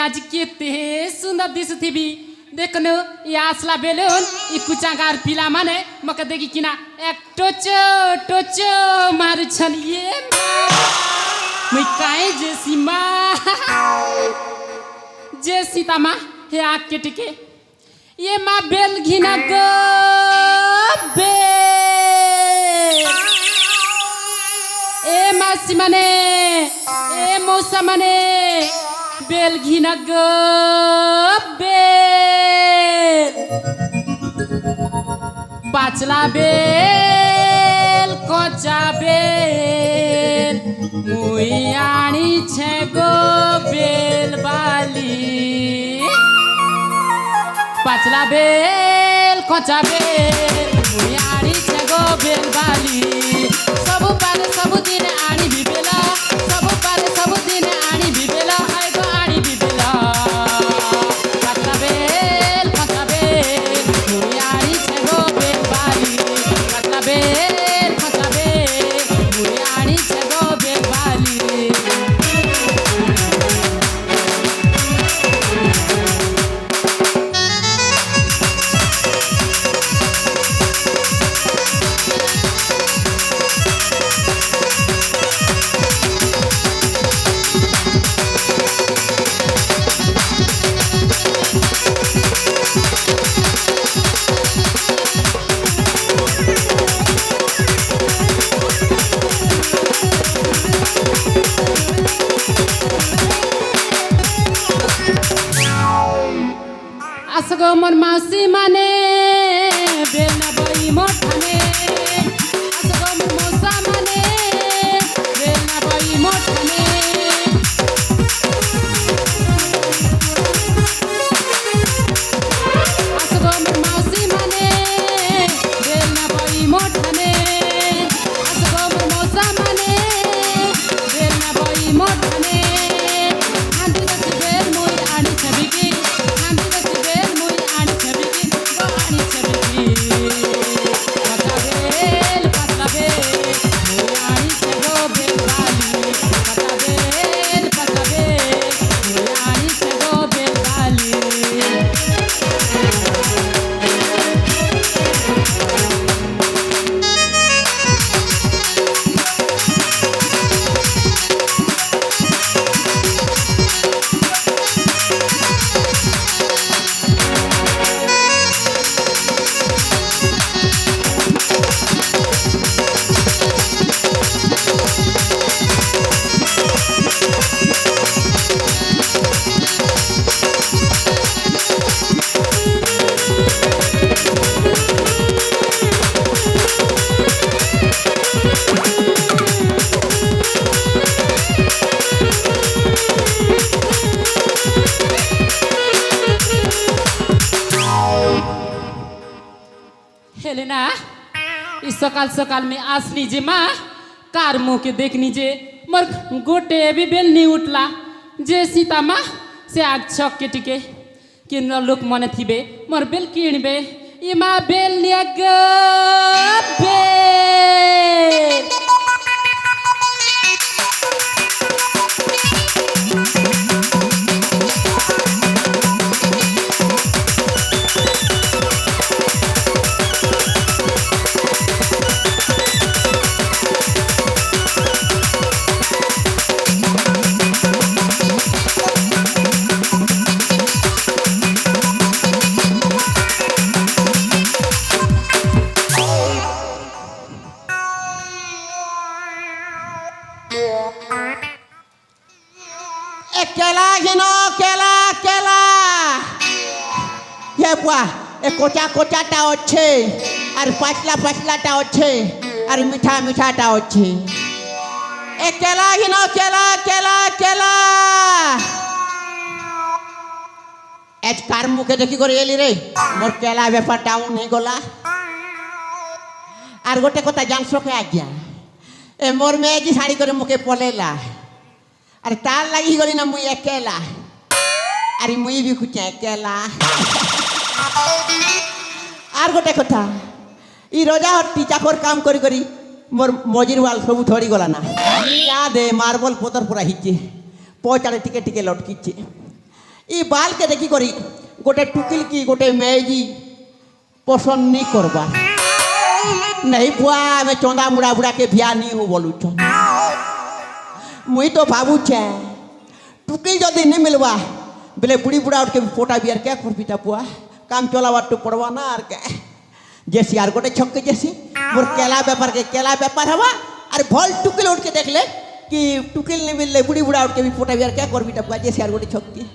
आज केते सुंदर दिसुथिबी देखनु ये आसला बेलुन ई कुचागार पिला माने मके देखि किना एक टोचो टोचो मारुछन ये मै काहे जे सीतामा हे आक केटिके ये मा बेल घिना गो बेल ए मासी माने ए मौसा माने बेल घिना गो बेल पाचला बेल कच्चा बेल मुई आनी छे गो बेल बाली पाचला बेल कच्चा बेल मुई आनी छे गो बेल बाली सबु पारे सबु दिन आनी भी बेला सबु पारे सबु दिन आनी भी बेला आय गो आनी भी बेला पाचला बेल कच्चा बेल मुई आनी छे गो बेल बाली पाचला बेल कच्चा बेल मुई आनी छे गो बेल बाली असगो मोर मासी माने बेल ना बई मोठाने असगो मोर मौसा माने बेल ना बई मोठाने असगो मोर मासी माने बेल ना बई मोठाने असगो मोर मौसा माने बेल ना बई मोठाने हांदी दसी बेल मोई आनी छबिकी हांदी दसी बेल मोई आनी छबिकी गो आनी छबिकी पतला बेल मोई आनी छगो बेल बाली पतला बेल मोई आनी छगो बेल बाली हेलेना इस सकाल सकाल में आसनी जे माँ कार मुँह के देखनी जे मोर गोटे भी बेल नहीं उठला जे सीता माँ से आग छक के टिके कि न लोक मने थिबे मोर बेल किणबे ये माँ बेल लिया गो बेल केला घिनो केला केला ये बुआ ए कोचा कोचाटा अच्छे और पातला पातलाटा अच्छे और मीठा मीठाटा अच्छे ए केला घिनो केला केला केला एज कार मुखे देखी करे एली रे मोर केला व्यापार टाउन नहीं गला और गोटे कथा जानसो के आज्ञा ए मोर में जी साड़ी करे मुखे पलेला अरे तार लगी गली ना मुई अकेला अरे मुई भी कुछ अकेला और गोटे कथा ई रोजा हट्टी चाकर काम करी करी मोर मजिर वाल सब थोड़ी गला ना याद है मार्बल पतर पूरा हिचे पचाड़े टिके टिके लटकीचे ই বালকে দেখি করি গোটে টুকিল কি গোটে মেজি পছন্দ নি করবা नहीं बुआ मैं चौंदा मुड़ा बुड़ा के बिया नहीं हो बोलू मुई तो भावु छे टुकिल जदि नहीं मिलवा बोले बुढ़ी बुढ़ा उठ के फोटा बियार क्या कर बीता बुआ काम चलावा तो पड़वा ना और क्या जैसी यार गोटे छक्के जैसी मोर केला व्यापार हवा अरे भल टुकिल उठ के देख ले कि टुकिल नहीं मिल बुढ़ी बुढ़ा उठ के भी फोटा बियार क्या कर बीता बुआ जैसी यार गोटे छक्के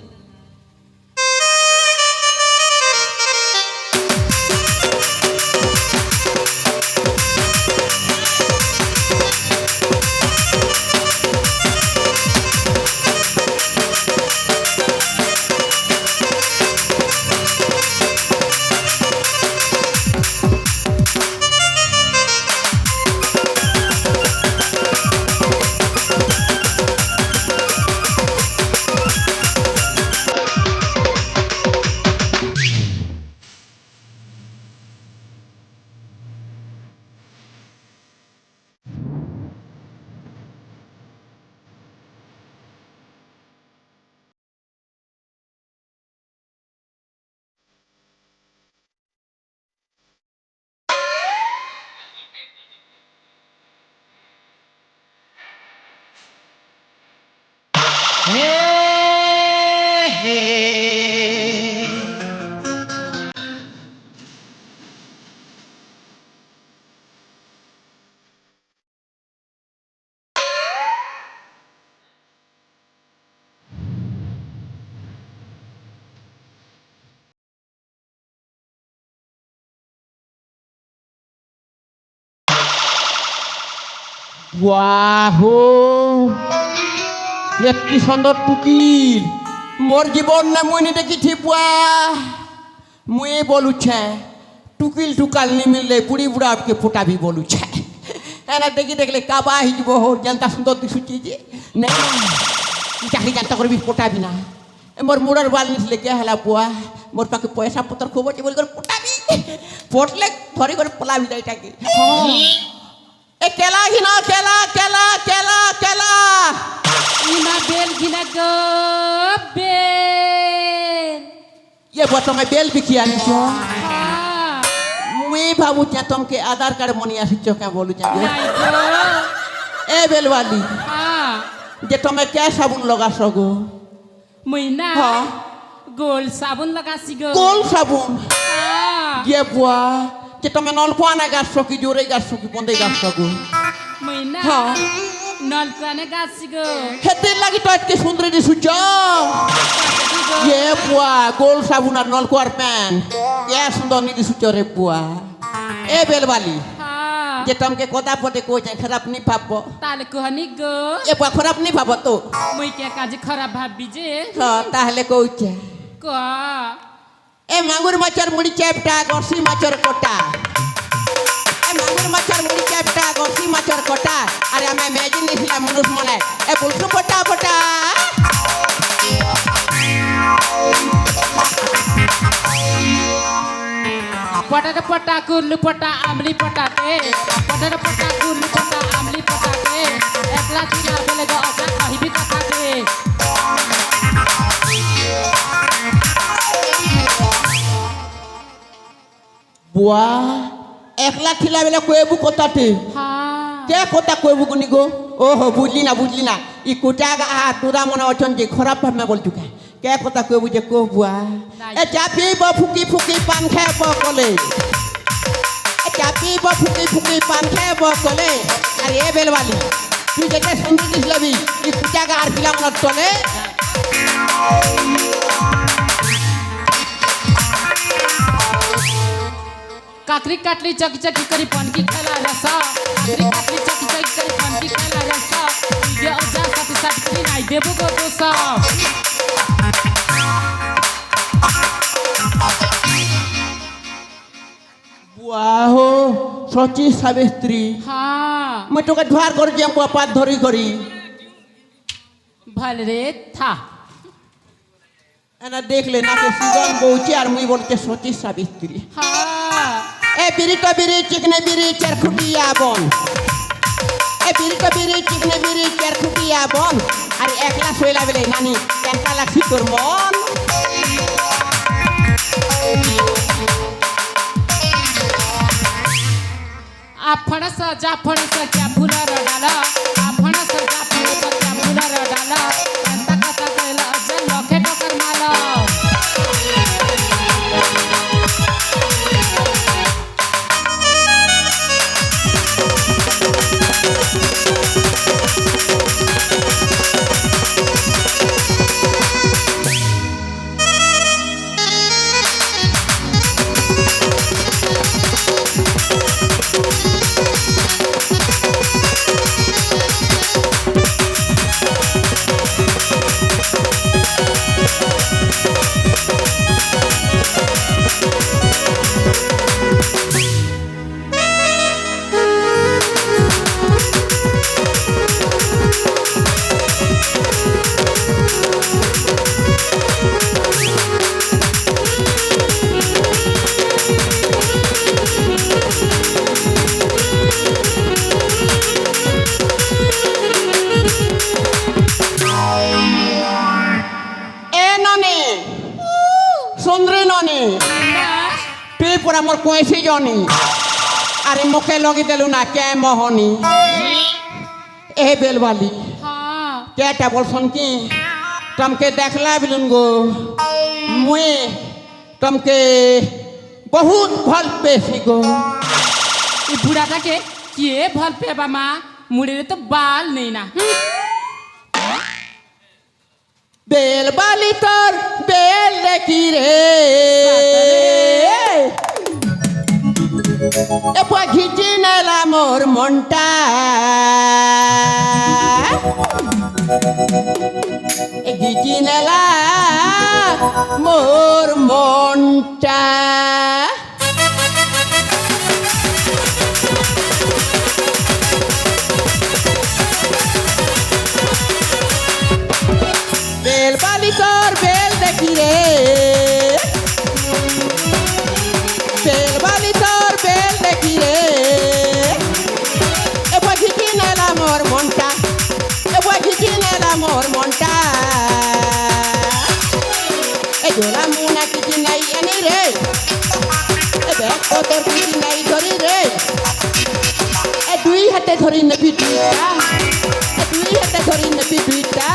वाहो একটি সুন্দর টুকিল মোর জীবন না মুই নি দেখি বুয়া মুই বলুছে টুকিল টুকাল নি মিললে বুড়ি বুড়া আপকে ফোটাবি বলুছে এনা দেখি দেখলে কাবা হিজব হো জানতা সুন্দর দিশুছি যে না চাকরি জানতা করবি ফোটাবি না মোর মুড়ার বাল নিসলে কে হেলা বুয়া মোর পাকে পয়সা পত্র খুব আছে বলি করে ফোটাবি ফোটলে ধরি করে পলাবি যাইটাকে ए केला घिना केला केला केला केला इना बेल घिना गो बेल ये बोतो में बेल भी किया नहीं हाँ मुई भावु क्या तुमके आधार कार्ड मनिया सिचो क्या बोलू चाहिए ए बेल वाली हाँ जे तुम्हें क्या साबुन लगा सको मुइना हाँ गोल साबुन लगा सिगो गोल साबुन हाँ ये बुआ যে তুমি নলকুয়ানে গাছ সকি জোরে গাছ সকি বন্ধে গাছ সগো मुइना हाँ नलकाने गाछ सिगो হেতে লাগি তো আজকে সুন্দরী দিছুছ ये बुआ गोल साबुन আর নলকুয়ার প্যান এ সুন্দর নি দিছুছ রে বুয়া এ বেলবালি हाँ যে তোমাকে কথা পটে কই যায় খারাপ নি ভাববো ताले कहनी गो এ বুয়া খারাপ নি ভাবো তো मुई क्या काज खराब भाबी जे হ্যাঁ তাহলে কইছে का এ মাগুর মাছের মুড়ি চ্যাপটা গসি মাছের কোটা এ মাগুর মাছের মুড়ি চ্যাপটা গসি মাছের কোটা আরে আমি মেজিন নিছিলাম মানুষ মনে এ বলছো পটা পটা पटाटे पटा कुल्लू पटा आमली पटाटे पटाटे पटा कुल्लू पटा आमली पटाटे एकला दिना बोले गो अकला कहिबी कथाटे বুয়া একলা খিলা বেলা কয়েবু কথাতে हाँ কে কথা কয়েবু গুনি গো ওহো বুঝলি না ই কোটা গা তোরা মনে অছন যে খারাপ ভাবে বলছু কে কথা কয়েবু যে কো বুয়া এ চাপি ব ফুকি ফুকি পান খায় ব কলে এ চাপি ব ফুকি ফুকি পান খায় ব কলে আরে এ বেলবালি তুই যেটা সুন্দর দিছলাবি ই কোটা গা আর খিলা মনে চলে काकरी काटली चकी चकी करी पनकी खेला रसा काकरी काटली चकी चकी करी पनकी खेला रसा ये अजा साथी साथी नाई देबो गो दोसा বুয়া হো সচি সাবিত্রী हाँ মই তোকে ধার করে যে বুয়া পাত ধরি করি भल रे था এনা দেখলে নাকে সুগন বউছে আর মুই বলতে সচি সাবিত্রী हाँ এ বিড়ি তো বিড়ি চিকনে বিড়ি চার খুটিয়া বন এ বিড়িটা বিড়ি চিকনে বিড়ি কের খুটিয়া বন আর একলা শৈলা বেলে নানি কেনকা লাগছি তোর মন आपण सजा फणस क्या फुलर डाला आपण सजा फणस क्या फुलर डाला कंता कथा केला जे लखे टकर माला सुंदरी ननी तु पूरा मोर कोसी जनी अरे मुखे लगी देलु ना क्या मोहनी ए बेलवाली हाँ क्या बोल सुन की तमके देखला बिलुन गो मुए तमके बहुत भल पेशी गो ये बुढ़ाटा के किए भल पे बामा मुड़े तो बाल नहीं ना बेलवाली तोर बेल देखी रे ए घिची नेला मोर मोंटा ए घिची नेला मोर मोंटा बेलवाली तोर बेल देखी रे बेलवाली तोर बेल देखी रे ए घिची नेला मोर मोंटा ए घिची नेला मोर मोंटा ए जोला मुना किची नहीं एनी रे ए बैग को तोर किची नहीं धरी रे ए दुई हाथे धरी ने पिटुटा ए दुई हाथे धरी ने पिटुटा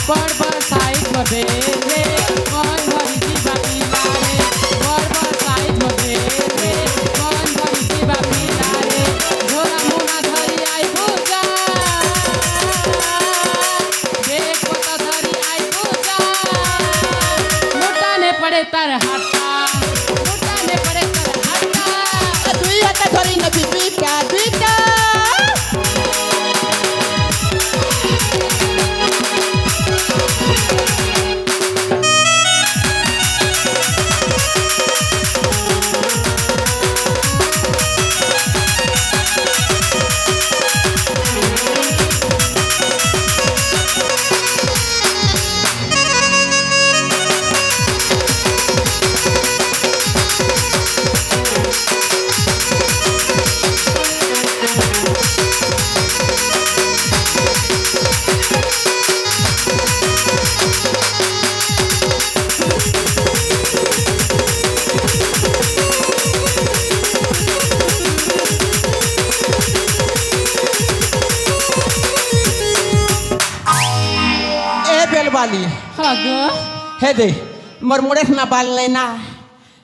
बड़ बड़ साइज मधे रे कौन भरी की बाती लारे बड़ बड़ साइज मधे रे कौन भरी की बाती लारे झोला मुना धरी आई पूजा देख पता धरी आई पूजा मोटा ने पड़े तर हाथा मोटा ने पड़े तर हाथा दुई हाथे धरी ने पिटुटा दुईटा बेलवाली हाँ गो हे दे मोर मुड़े ना बाल लेना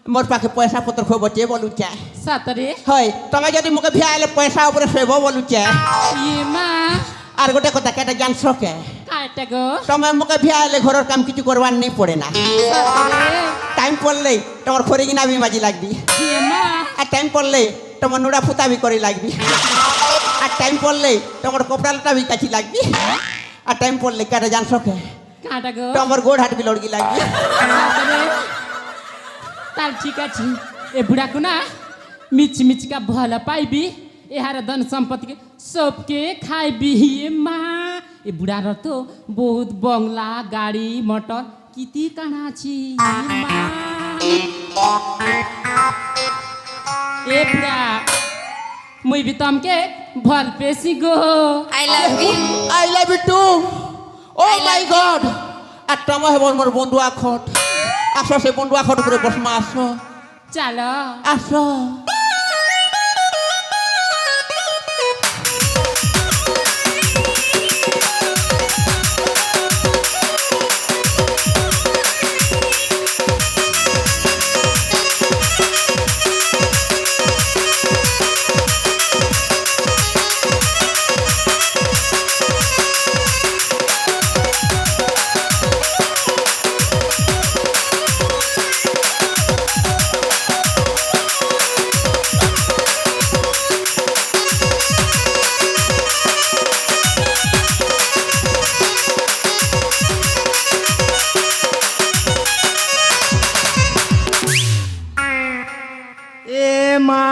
मोर पाखे पैसा पत्र खो बचे बोलू चाहे सातरे हय तमे जदि मुके भियाले पैसा ऊपर सेबो बोलू चाहे ये माँ আর গোটে কথা কেটে জান সকে काटे गो তুমি মুকে ভিয়ালে ঘরের কাম কিছু করবার নেই পড়ে না सातरे টাইম পড়লে তোমার খড়ি কিনা বি মাজি লাগবি ये माँ আর টাইম পড়লে তোমার নুড়া ফুতা বি করে লাগবি আর টাইম পড়লে তোমার কপড়া লতা বি কাছি লাগবি আর টাইম পড়লে কেটে জান সকে काटा गो তোমার গোড় হাট বি লড়গি লাগবি सातरे ताल ठीक अछि ए बुढ़ा को ना मिच मिच का भला पाइबी एहार धन संपत्ति के सबके खाइबी ये माँ ए बुढ़ा र तो बहुत बंगला गाड़ी मोटर किती काना छी ये माँ ए बुढ़ा मुई भी तमके ভাল পেছি গো I love you I love you too oh my god আর তোমার হেবন মোর বন্ধু আখট আসো সে বন্ধু আখট উপরে বসমা আসো চালো আসো এ মা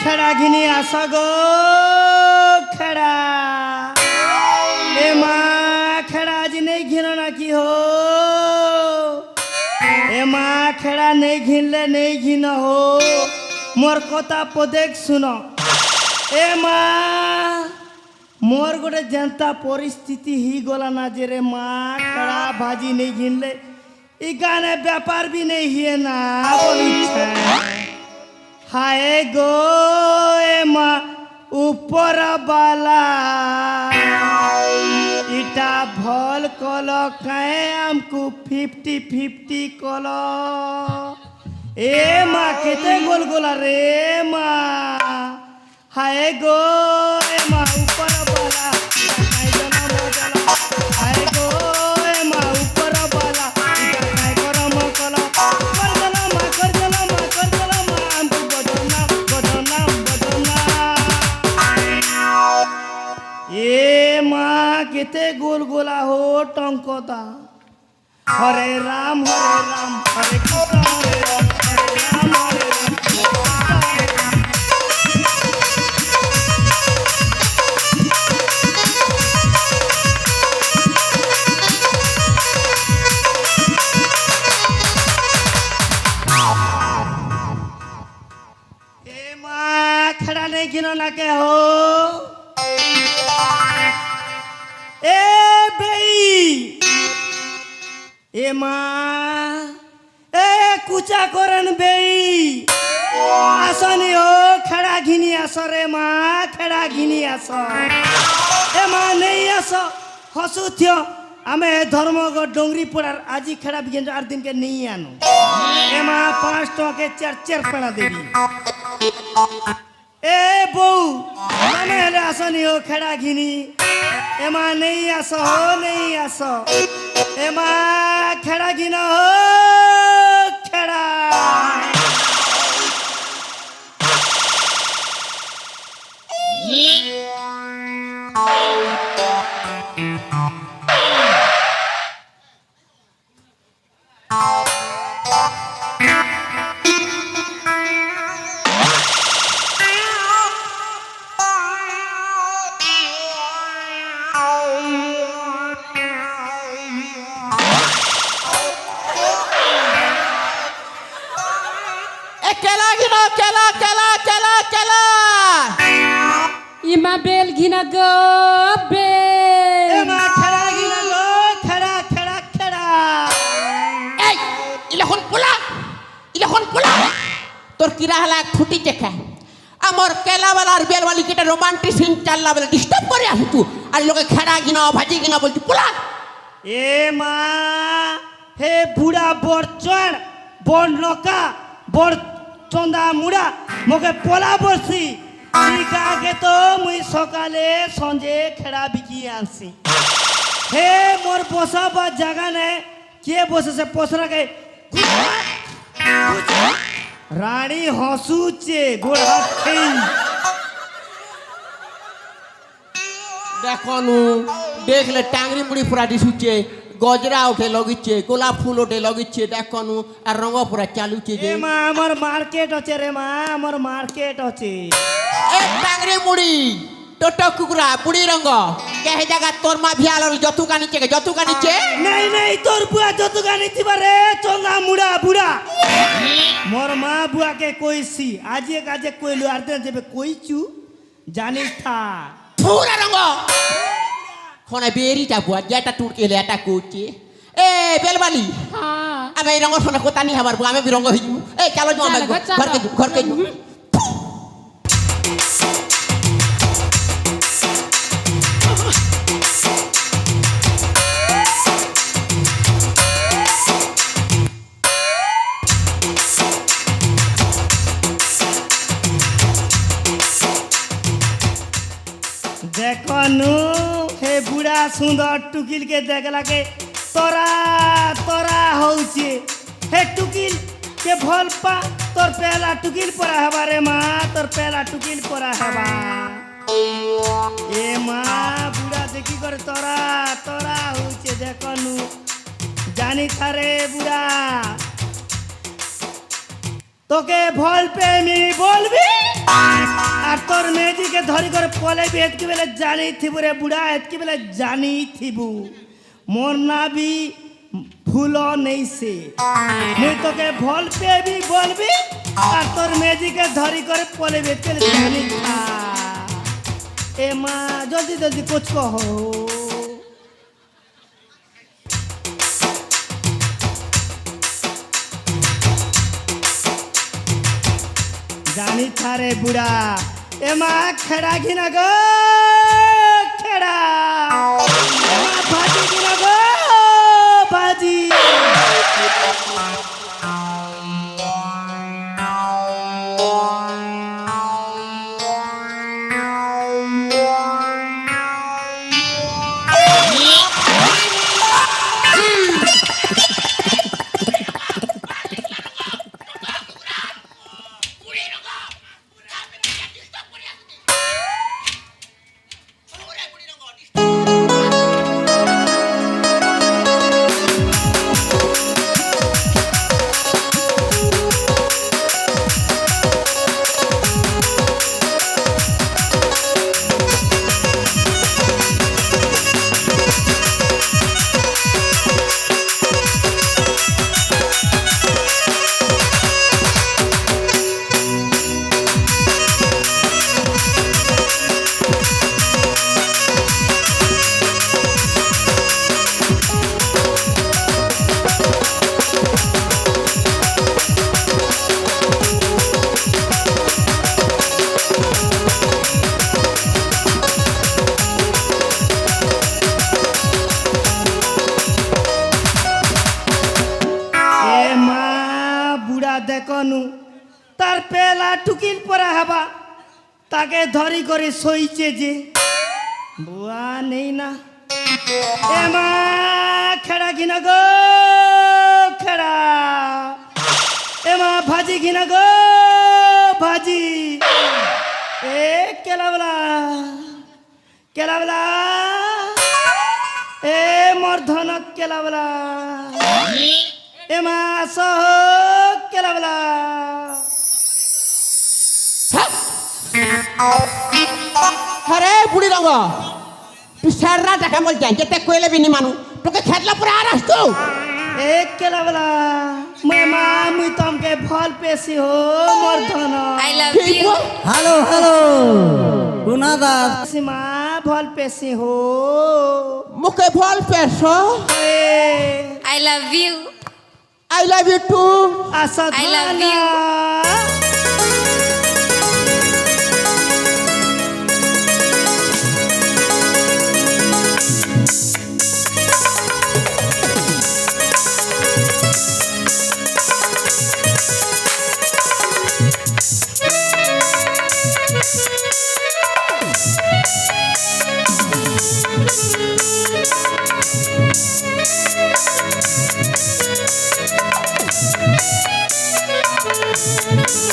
খেড়া ঘিনি আসা গো খেড়া এ মা খেড়া আজ নেই ঘিনো নাকি হো এ মা খেড়া নেই ঘিনলে নেই ঘিন হো মোর কথা পদেক শুন এ মা মোর গোটে যেন্তা পরিস্থিতি হি গলা না যে রে মা খেড়া ভাজি নেই ঘিনলে ই গানে ব্যাপার भी नहीं है ना बोलुछे हाय गो ए मा ऊपर वाला इटा भल कल कहे हमको 50-50 कल ए माँ केते गोल गोला रे माँ हाय गो ए माँ ऊपर वाला हाय गो ए माँ ऊपर वाला ए माँ केते गोल गोला हो टंकता हरे राम हरे कृष्ण हरे राम हरे राम ए माँ खड़ा नहीं गिनो ना के हो ए बेई ए माँ ए कुचा करन बेई आसनी हो खड़ा घिनी आस रे माँ खड़ा घिनी आस ए माँ नहीं आस हसु थियो आमे धर्मगढ़ डोंगरी पड़ार आज खड़ा बिगेन 8 दिन के नहीं आनो ए माँ 5 टका के 4 पेड़ा देवी ए बऊ तमे हेले आसनी हो खेड़ा घिनी एमा नहीं आस हो नहीं आस एमा खेड़ा घिन हो खेड़ा ইমা বেল ঘিনা গো বেল एमा खेड़ा घिन हो खेड़ा खेड़ा खेड़ा এই ইলখন পোলা তোর কিরা হলা ফুটি দেখে আমার কেলাওয়ালার বেলওয়ালি কেটে রোমান্টিক সিন চাললা বলে ডিস্টার্ব করে আসি তুই আর লোকে খেড়া কিনা ভাজি কিনা বলছি পোলা ए माँ हे बुढ़ा बड़ चढ़ बड़ नौका बड़ चंदा मुड़ा मोके पोला बरसी ठीक आगे तो मुई सकाले संजे खेड़ा बिकी आनसी हे मोर बसा बा जगह ने के बसे से पोसरा के रानी हंसुचे गोड़ हाथ खेई দেখনু দেখলে টাংরি মুড়ি পুরা দিশুছে গজরা উঠে লগিচ্ছে গোলাপ ফুল উঠে লগিচ্ছে দেখনু আর রঙ পুরা চালুছে যে ए माँ हमर मार्केट होचे रे माँ हमर मार्केट होचे এ টাংরি মুড়ি টোটো কুকুরা বুড়ি রঙ্গ কে জায়গা তোর মা ভিয়াল যতুকা নিচে নাই নাই তোর বুয়া যত গানি থিবারে চঙ্গা মুড়া বুড়া মোর মা বুয়াকে কইছি আজে কাজে কইলু আর দেন যেবে কইছু জানিস থা পুরা রঙ্গ খনে বেরিটা বুয়া যেটা টুরকে লেটা কোচি এ বেলবালি হ্যাঁ আমি এই রঙ শোনা কোতা নি হবার বুয়া আমি বিরঙ্গ হইজু এই চলো যাও চলো গো, চলো। ঘরকে দেখনু হে বুড়া সুন্দর টুকিল के देखला के तोरा तोरा होउचे हे टुकिल के भल पा तोर पहला टुकिल परा हवा रे माँ तोर पहला टुकिल परा हवा ए माँ बुढ़ा देखी कर तोरा तोरा होउचे देखनु जानी थारे बुढ़ा তোকে ভল পেমি বলবি আর তোর মেজিকে ধরি করে পলে বি এতকি বেলে জানি থিবু রে বুড়া এতকি বেলে জানি থিবু মোর না বি ভুল নেই সে মুই তোকে ভল পেবি বলবি আর তোর মেজিকে ধরি করে পলে বি এতকি বেলে জানি থা এ মা জলদি জলদি কুছ কহো জানি থারে বুড়া এ মা খেড়া ঘিনা গো খেড়া এ মা ভাজি ঘিনা গো ভাজি দেখনু তার পেলা টুকিল পরা হবা তাকে ধরি করে সইছে যে বুয়া নেই না এ মা খেড়া ঘিনা গো খেড়া এ মা ভাজি ঘিনা গো ভাজি এ কেলাবলা কেলাবলা এ মোর ধনক কেলাবলা এ মা সহ কেলাবলা আরে বুড়ি রঙ তুই সারা টাকা বল যাই যেতে কইলে বিনি মানু তোকে খেতলা পরে আর আসতো এ কেলাবলা मैं मां मुई तुमके फल पेशी हो मोर धन I love you. Hello hello Gunadas सीमा फल पेशी हो মুখে ফল পেছো ए I love you. I love you too Asha I love you. Thank you.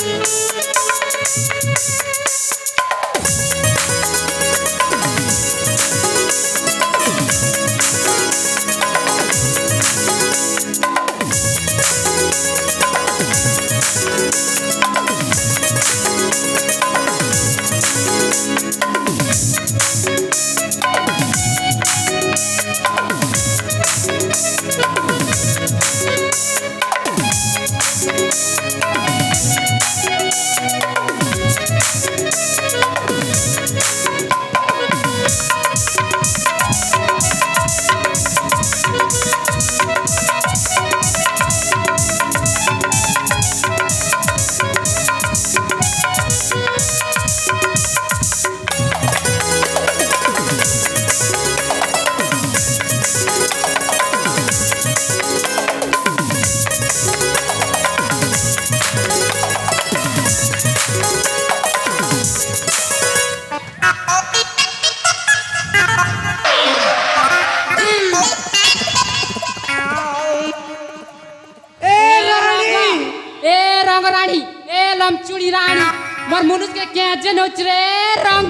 চুড়ি রানী মোর মুনুষকে কেঁচে নচরে রঙ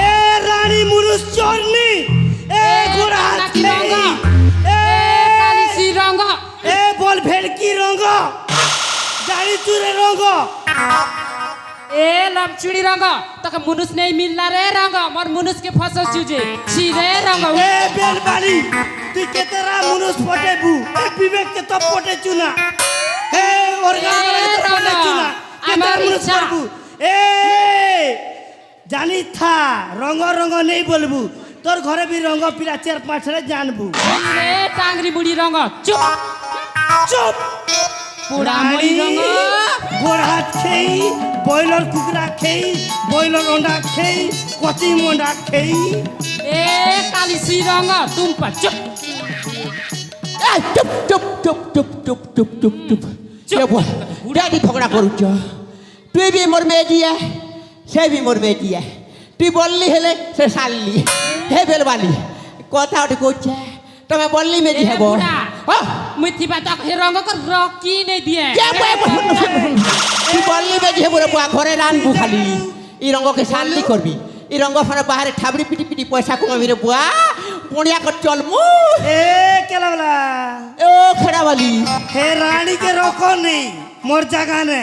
এ রানী মুনুষ চরনি এ ঘোড়া নাকি রঙ এ কালিসি রঙ এ বল ভেড়কি রঙ জানি চুরে রঙ এ লমচুড়ি রঙ তোকে মুনুষ নেই মিললা রে রঙ মোর মুনুষকে ফসল চুজে ছিরে রঙ এ বেলবাড়ি তুই কেতেরা মুনুষ পটেবু এ বিবেক কে তো পটেছু না এ অর্গান তো পটেছু না আমার কেতেরা মুনুষ ইচ্ছা। করবু এ জানি থা রঙ রঙ নেই বলবু তোর ঘরে বি রঙ পিলা 4-5 রে জানবু রে টাংরি বুড়ি রঙ চুপ চুপ পুরা মই রঙ গোড় হাত খেই বয়লর কুকুরা খেই বয়লর অন্ডা খেই কচি মন্ডা খেই এ কালিসি রঙ তুমপা চুপ এই চুপ চুপ চুপ চুপ চুপ চুপ চুপ চুপ চুপ। কে বল ড্যাডি ঝগড়া করুছ তুই বি মোর মেয়ে দিয়ে সে বি মোর মেয়ে দিয়ে তুই বললি হেলে সে সারলি হে বেলবালি কথা ওটি কইছে তুমি বললি মেয়ে এ হেব বুড়া মিথিবা তক হে রঙ কর রকি নেই দিয়ে তুই বললি মেয়ে হেব রে বুয়া ঘরে রানবু খালি এই রঙকে সারলি করবি এই রঙ ফলে বাহারে ঠাবড়ি পিটি পিটি পয়সা কমাবি রে বুয়া পড়িয়া কর চলমু এ কেলাবলা ও খেড়াবালি হে রানী के रोको नहीं मोर जगह ने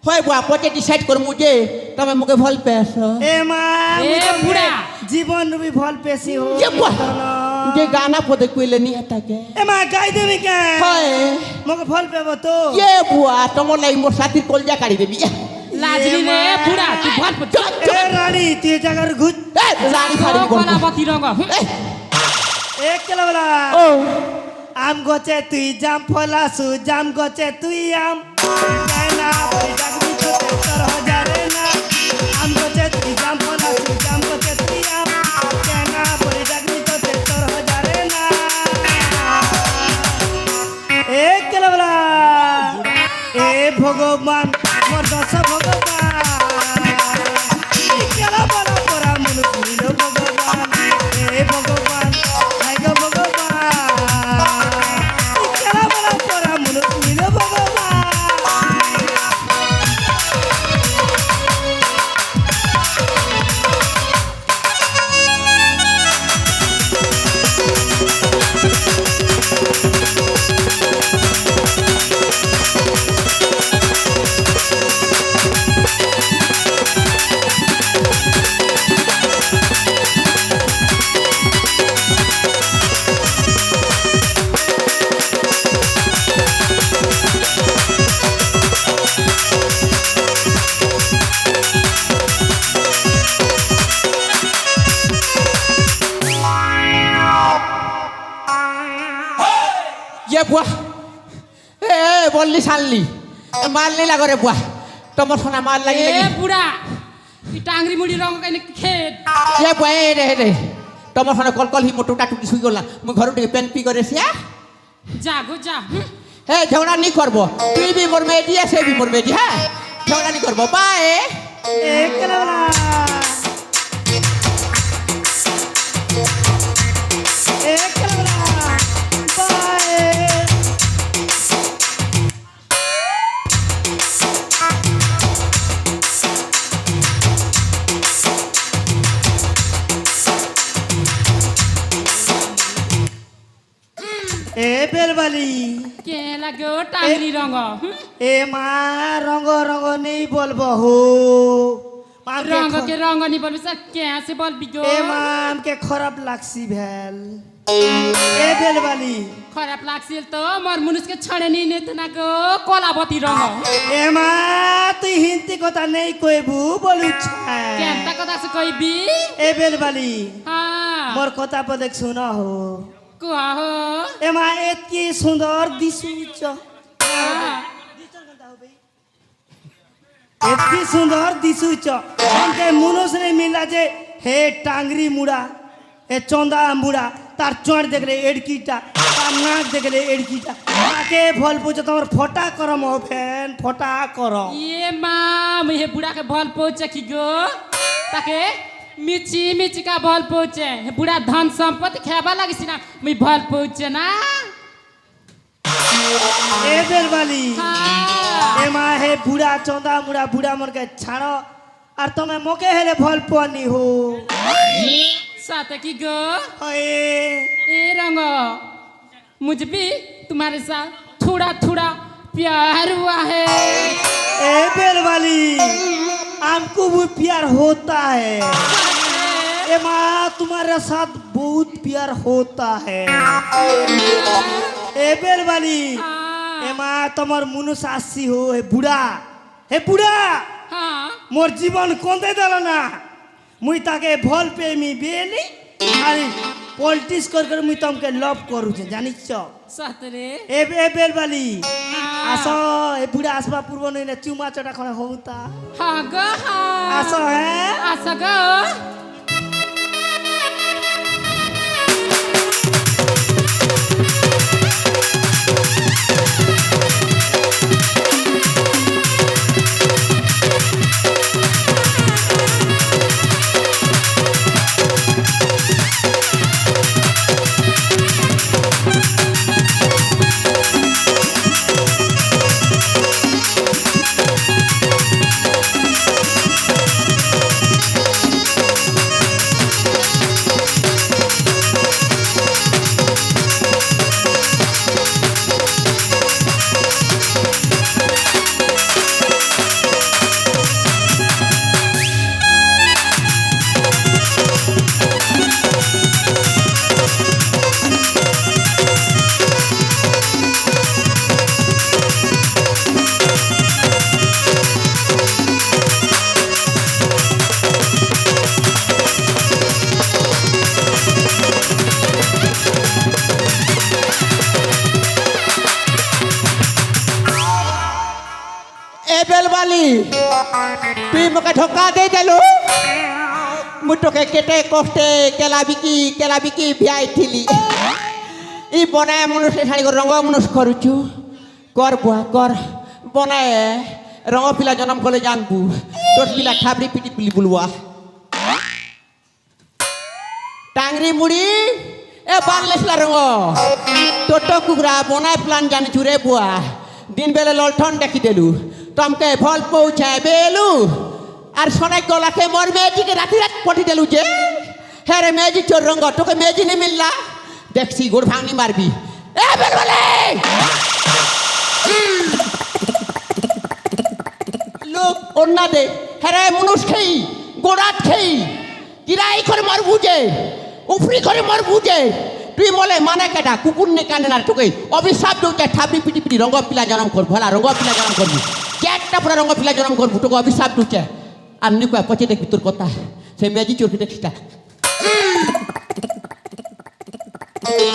হয় বুয়া পচে ডিসাইড কর মুজে তুমি মুকে ভাল পেছ ए मां ए बुढ़ा। जीवन भी भल पेशी हो যে বুয়া যে গানা পদে কইলে নি এটাকে ए मां गाई देवी के হয় मगे भल पेबो तो এ বুয়া তোমার লাই মোর সাথীর কলজা কাড়ি দেবি লাজলি রে বুড়া তুই ভাল পচ ए रानी तू जगह घुस এ রানী ফাড়ি করব কলাবতী রঙ ए केलाबला ও आम गचे तुई जाम फलासु जाम गचे तुई आम कहना बड़ी जगनी तो 70,000 ना आम गचे तुई जाम फलासु जाम गचे तुई आम कहना बड़ी जगनी तो 70,000 ना ए केलाबला ए भगवान मोर दस भगवान ई केलाबला परा मनु मिलो भगवान ए भगवान हाय गो भगवान ई केलाबला परा मनु मिलो भगवान ये बुआ ए বললি সারলি মারলি লাগরে বুয়া তোমার সোনা মার লাগি এ লাগি বুড়া তুই টাংরি মুড়ি রঙ কাইনে খেত ये बुआ ए রে তোমার সোনা কল কল হি মোটুটা টুটি শুই গলা মু ঘর টিকে পেন পি করে সিয়া যা গো যা হে ঝগড়া নি করব তুই বি মোর মেয়ে দিয়া সে বি মোর মেয়ে হ্যাঁ ঝগড়া নি করব বাই ए केलाबला ए केलाबला बाय ए बेलबाली কে লাগো টাংরি রঙ ए माँ रंग रंग नहीं बोलबो हो माम के রঙ ख- কে রঙ নি বলবি স্যার কেসে বলবি গো ए माम के खराब लागसी भेल ए बेलबाली খারাপ লাগছিল তো মোর মুনুষকে ছড়ে নি নেতে না গো কলাবতী রঙ ए माँ तू हिंदी কথা नहीं কইবু বলু ছাই কেনটা কথা সে কইবি ए बेलबाली হ্যাঁ मोर কথা পদেক শুন हो কুয়া হো ए माँ एतकी सुंदर दिसुच হ্যাঁ। एतकी सुंदर दिसुच हमके मुनुष नहीं मिला जे हे टांगरी मुड़ा हे चंदा मुड़ा तार चोट देखले एड़कीटा तार नाक देखले एड़कीटा ताके भल पूछो तमर फोटा करम हो फैन फोटा करम ये মা হে বুড়াকে ভাল পৌঁছে কি গো তাকে মিচি মিচি কা ভাল পৌঁছে হে বুড়া ধন সম্পত্তি খেবা লাগিস না মুই ভাল পৌঁছে না ए बेलबाली হ্যাঁ এ মা হে বুড়া চন্দা মুড়া বুড়া মনকে ছাড়ো আর তুমি মোকে হেলে ভাল পানি হো साथ की गो হয়ে ए रंग मुझे भी तुम्हारे साथ थोड़ा थोड़ा प्यार हुआ है ए बेल वाली हमको भी प्यार होता है ए माँ तुम्हारे साथ बहुत प्यार होता है ए बेल वाली ए माँ तुम्हार मुनुष आसी हो हे बुढ़ा हाँ मोर जीवन कोंदे दल ना मुई ताके भल पे मी बेली अरे पॉलिटिक्स कर मुई तुमके लव करू छे जानिछ साथ रे ए बेल वाली আসো এ বুড়া আসবা পূর্ব নইলে চুমা চটা খনে হউতা हाँ गो हाँ আসো হ্যাঁ आशा गो এ বেলবালি তুই মোকে ধোকা দিয়ে দেলু মু তোকে কেটে কষ্টে কেলাবিকি ভিয়াইছিলি ই বনায় মনুষ্য ছাড়ি রঙ মনুষ করুছু কর বুয়া কর বনায় রঙ পিলা জন্ম কলে জানবু তোর পিলা খাবড়ি পিটি পিলি বুলুয়া টাংরি মুড়ি এ বাংলেসলা রঙ টোটো কুকুরা বনায় প্লান জানিছু রে বুয়া দিন বেলে ললঠন দেখি দেলু তমকে ভল পৌঁছায় বেলু আর সোনাই গলাকে মোর মেজিকে রাতি রাত পটি দেলু যে হ্যাঁ রে মেজি চোর রঙ তোকে মেজি নে মিললা দেখছি গোড় ভাঙনি মারবি এ বেলবলে লোক অন্যা দে হ্যাঁ রে মনুষ খেই গোড়াত খেই কিরাই করে মর বুঝে উফরি করে মর বুঝে তুই বলে মানে কেটা কুকুর নে কানে না তোকে অভিশাপ দৌতে ঠাবড়ি পিটি পিটি রঙ পিলা জন্ম করবো হ্যাঁ রঙ পিলা জন্ম করবি চারটা পুরা রঙ পিলা জন্ম করবো তোকে অভিশাপ দৌতে আমি কয়ে পচে দেখবি তোর কথা সে মেজি চোরকে দেখিস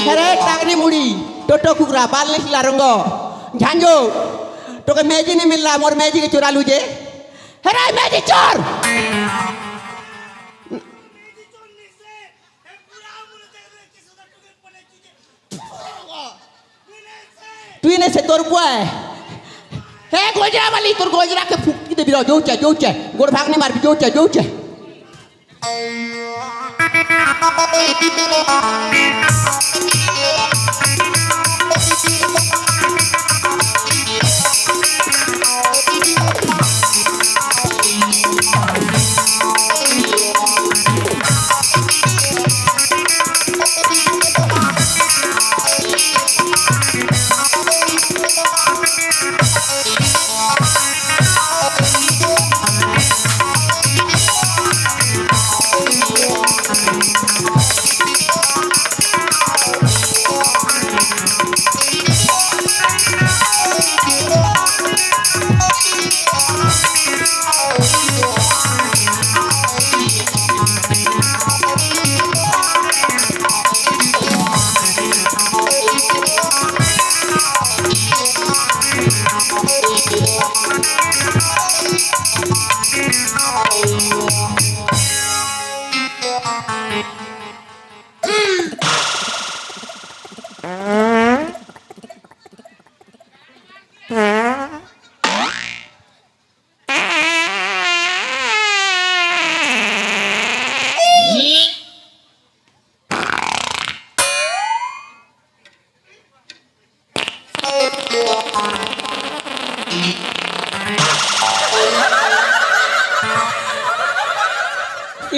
হ্যাঁ টাগরি মুড়ি টোটো কুকুরা বাল্লিসলা রঙ ঝাঞ্জো তোকে মেজি নে মিললা মোর মেজিকে চোরালু যে হ্যাঁ মেজি চোর তুই নেছে তোর বুয়ায় হে গজরা বালি তোর গজরাকে ফুকি দেবি যৌচে গোড় ভাগনি মারবি যৌচে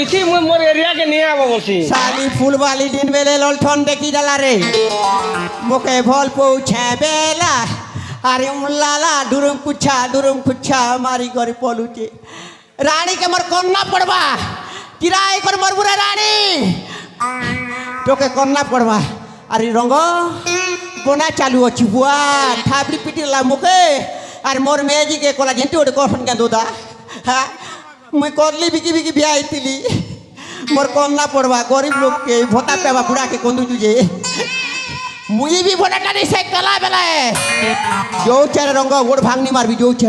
বলছি মুই মোর এরিয়াকে নিয়ে আবো বলছি সালি ফুলবালি দিন বেলে ললঠন দেখি ডালা রে মুখে ভল পৌঁছে বেলা আরে মুল্লালা দুরুম কুচ্ছা মারি করে পলুছে রানী কে মোর কন্যা পড়বা কিরাই করে মরবুরে রানী তোকে কন্যা পড়বা আরে রঙ্গ বোনা চালু অছি বুয়া ঠাবড়ি পিটিলা মুখে আর মোর মেয়েজিকে কলা যেতে ওটা কখন কেন দোদা হ্যাঁ মুই করলি বিকি বিয়া আইতিলি মোর কন্যা পড়বা গরিব লোককে ভোটা পেবা বুড়াকে কন্দু তুঝে মুই বি ভোটাটা নি সে কলা বেলায় যৌছে রঙ্গ ওর ভাঙনি মারবি যৌছে